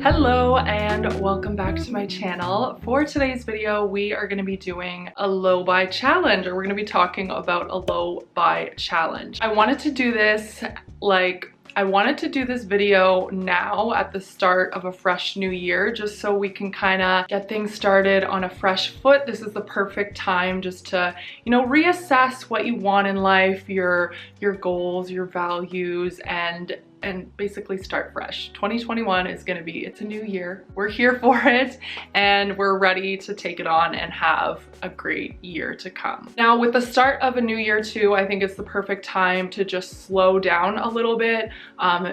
Hello and welcome back to my channel. For today's video, we are going to be doing a low buy challenge, or we're going to be talking about a low buy challenge. I wanted to do this video now at the start of a fresh new year, just so we can kind of get things started on a fresh foot. This is the perfect time just to, reassess what you want in life, your goals, your values, and basically start fresh. 2021 is going to be, it's a new year. We're here for it and we're ready to take it on and have a great year to come. Now, with the start of a new year too, I think it's the perfect time to just slow down a little bit,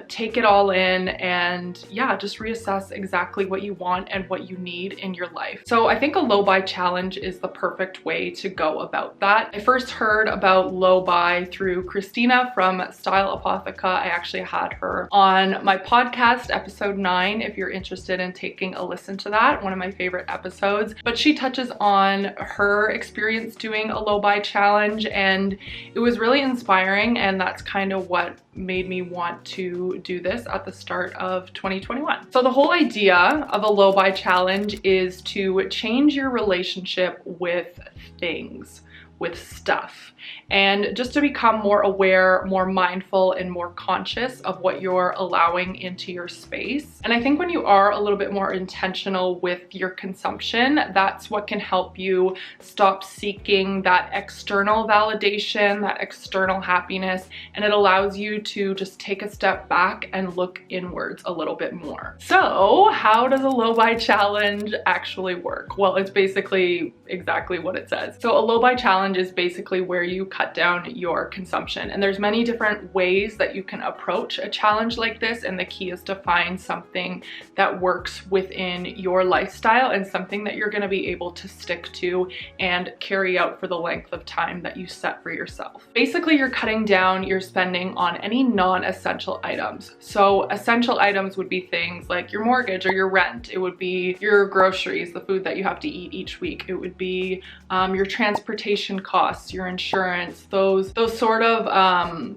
take it all in, and just reassess exactly what you want and what you need in your life. So I think a low buy challenge is the perfect way to go about that. I first heard about low buy through Christina from Style Apotheca. I actually had her on my podcast, episode 9, if you're interested in taking a listen to that, one of my favorite episodes. But she touches on her experience doing a low buy challenge, and it was really inspiring, and that's kind of what made me want to do this at the start of 2021. So the whole idea of a low buy challenge is to change your relationship with things, with stuff, and just to become more aware, more mindful, and more conscious of what you're allowing into your space. And I think when you are a little bit more intentional with your consumption, that's what can help you stop seeking that external validation, that external happiness, and it allows you to just take a step back and look inwards a little bit more. So how does a low buy challenge actually work? Well, it's basically exactly what it says. So a low buy challenge is basically where you cut down your consumption, and there's many different ways that you can approach a challenge like this, and the key is to find something that works within your lifestyle and something that you're going to be able to stick to and carry out for the length of time that you set for yourself. Basically, you're cutting down your spending on any non-essential items. So essential items would be things like your mortgage or your rent. It would be your groceries, the food that you have to eat each week. It would be your transportation costs, your insurance, those sort of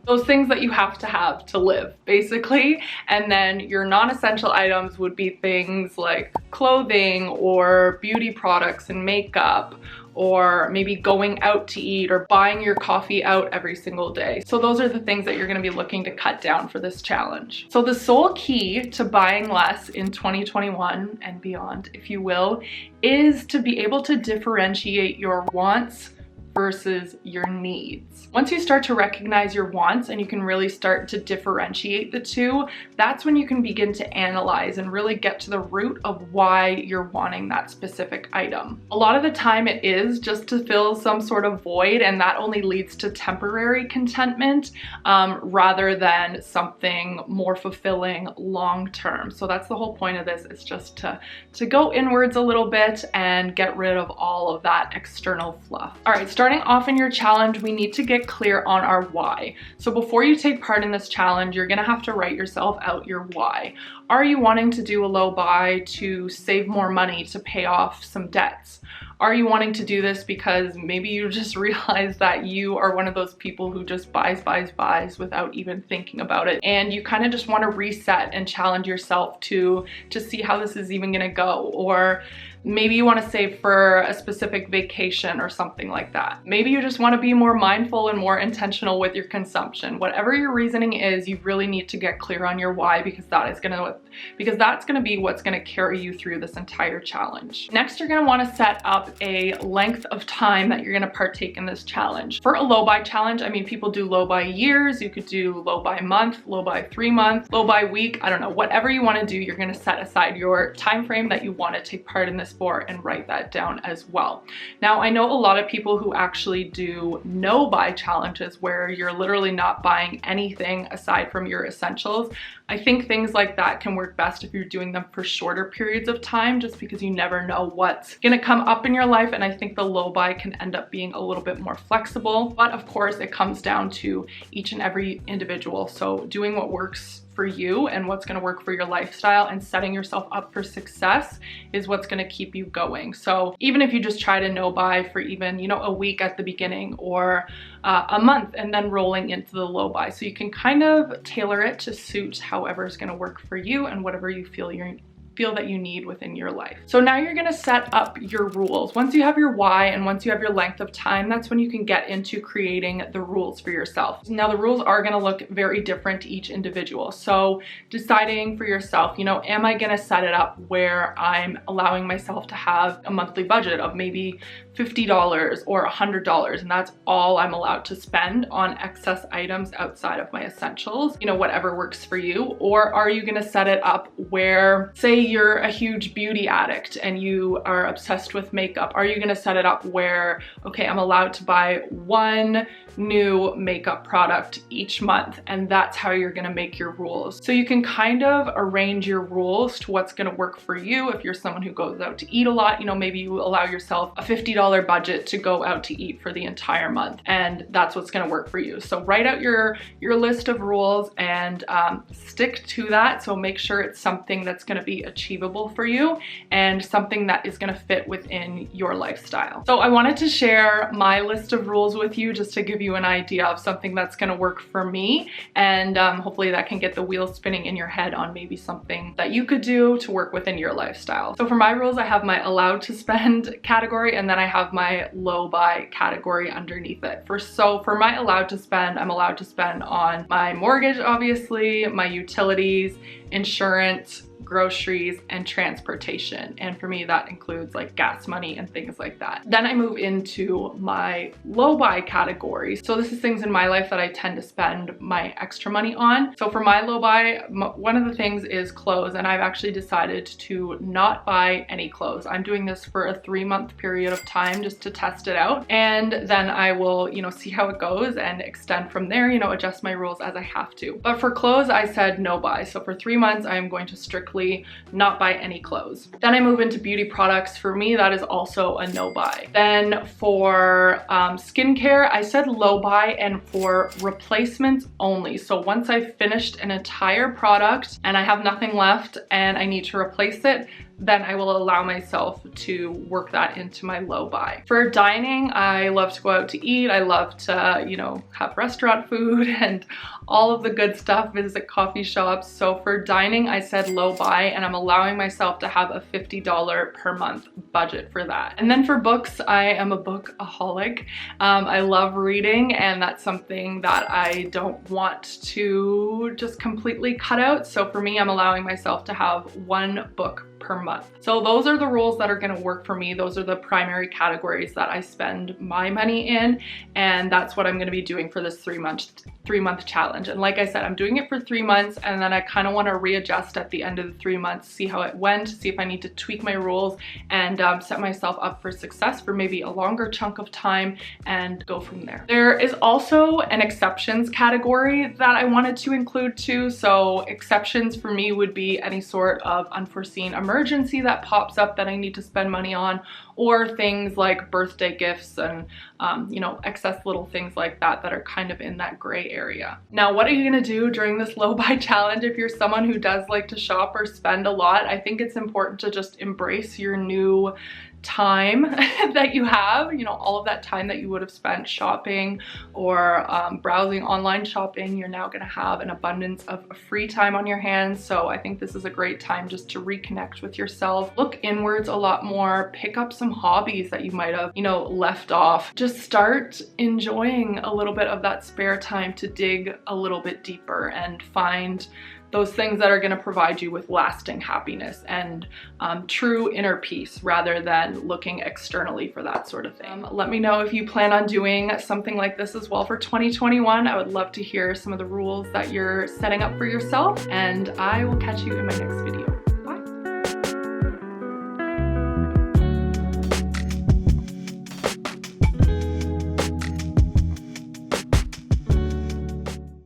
those things that you have to live, basically. And then your non-essential items would be things like clothing or beauty products and makeup, or maybe going out to eat or buying your coffee out every single day. So those are the things that you're going to be looking to cut down for this challenge. So the sole key to buying less in 2021 and beyond, if you will, is to be able to differentiate your wants versus your needs. Once you start to recognize your wants and you can really start to differentiate the two, that's when you can begin to analyze and really get to the root of why you're wanting that specific item. A lot of the time it is just to fill some sort of void, and that only leads to temporary contentment rather than something more fulfilling long term. So that's the whole point of this, is just to go inwards a little bit and get rid of all of that external fluff. All right, starting off in your challenge, we need to get clear on our why. So before you take part in this challenge, you're gonna have to write yourself out your why. Are you wanting to do a low buy to save more money to pay off some debts? Are you wanting to do this because maybe you just realize that you are one of those people who just buys without even thinking about it, and you kind of just want to reset and challenge yourself to see how this is even going to go? Or maybe you want to save for a specific vacation or something like that. Maybe you just want to be more mindful and more intentional with your consumption. Whatever your reasoning is, you really need to get clear on your why, because that's going to be what's going to carry you through this entire challenge. Next, you're going to want to set up a length of time that you're going to partake in this challenge. For a low buy challenge, I mean, people do low buy years, you could do low buy month, low buy 3 months, low buy week, I don't know, whatever you want to do, you're going to set aside your time frame that you want to take part in this for and write that down as well. Now, I know a lot of people who actually do no buy challenges where you're literally not buying anything aside from your essentials. I think things like that can work best if you're doing them for shorter periods of time, just because you never know what's gonna come up in your life, and I think the low buy can end up being a little bit more flexible. But of course, it comes down to each and every individual. So doing what works for you and what's going to work for your lifestyle and setting yourself up for success is what's going to keep you going. So even if you just try to no buy for even, a week at the beginning, or a month, and then rolling into the low buy, so you can kind of tailor it to suit however is going to work for you and whatever you feel feel that you need within your life. So now you're gonna set up your rules. Once you have your why and once you have your length of time, that's when you can get into creating the rules for yourself. Now the rules are gonna look very different to each individual. So deciding for yourself, you know, am I gonna set it up where I'm allowing myself to have a monthly budget of maybe $50 or $100, and that's all I'm allowed to spend on excess items outside of my essentials, you know, whatever works for you? Or are you gonna set it up where, say you're a huge beauty addict and you are obsessed with makeup, are you gonna set it up where, okay, I'm allowed to buy one new makeup product each month, and that's how you're gonna make your rules? So you can kind of arrange your rules to what's gonna work for you. If you're someone who goes out to eat a lot, you know, maybe you allow yourself a $50 budget to go out to eat for the entire month, and that's what's gonna work for you. So write out your list of rules and stick to that. So make sure it's something that's gonna be achievable for you and something that is gonna fit within your lifestyle. So I wanted to share my list of rules with you just to give you an idea of something that's gonna work for me, and hopefully that can get the wheels spinning in your head on maybe something that you could do to work within your lifestyle. So for my rules, I have my allowed to spend category, and then I have my low buy category underneath it. For my allowed to spend, I'm allowed to spend on my mortgage, obviously, my utilities, insurance, groceries, and transportation. And for me, that includes like gas money and things like that. Then I move into my low buy category. So this is things in my life that I tend to spend my extra money on. So for my low buy, one of the things is clothes, and I've actually decided to not buy any clothes. I'm doing this for a 3-month period of time just to test it out. And then I will, you know, see how it goes and extend from there, you know, adjust my rules as I have to. But for clothes, I said no buy. So for 3 months, I am going to strictly not buy any clothes. Then I move into beauty products. For me, that is also a no buy. Then for skincare, I said low buy, and for replacements only. So once I've finished an entire product and I have nothing left and I need to replace it, then I will allow myself to work that into my low buy. For dining, I love to go out to eat. I love to, you know, have restaurant food and all of the good stuff, visit coffee shops. So for dining, I said low buy, and I'm allowing myself to have a $50 per month budget for that. And then for books, I am a bookaholic. I love reading, and that's something that I don't want to just completely cut out. So for me, I'm allowing myself to have one book per month. So those are the rules that are going to work for me. Those are the primary categories that I spend my money in, and that's what I'm going to be doing for this 3-month challenge. And like I said, I'm doing it for 3 months, and then I kind of want to readjust at the end of the 3 months, see how it went, see if I need to tweak my rules, and set myself up for success for maybe a longer chunk of time and go from there. There is also an exceptions category that I wanted to include too. So exceptions for me would be any sort of unforeseen emergency that pops up that I need to spend money on, or things like birthday gifts and you know, excess little things like that that are kind of in that gray area. Now, what are you gonna do during this low buy challenge if you're someone who does like to shop or spend a lot? I think it's important to just embrace your new time that you have, you know, all of that time that you would have spent shopping or browsing online shopping. You're now going to have an abundance of free time on your hands. So I think this is a great time just to reconnect with yourself, look inwards a lot more, pick up some hobbies that you might have, you know, left off. Just start enjoying a little bit of that spare time to dig a little bit deeper and find those things that are going to provide you with lasting happiness and true inner peace, rather than looking externally for that sort of thing. Let me know if you plan on doing something like this as well for 2021. I would love to hear some of the rules that you're setting up for yourself, and I will catch you in my next video.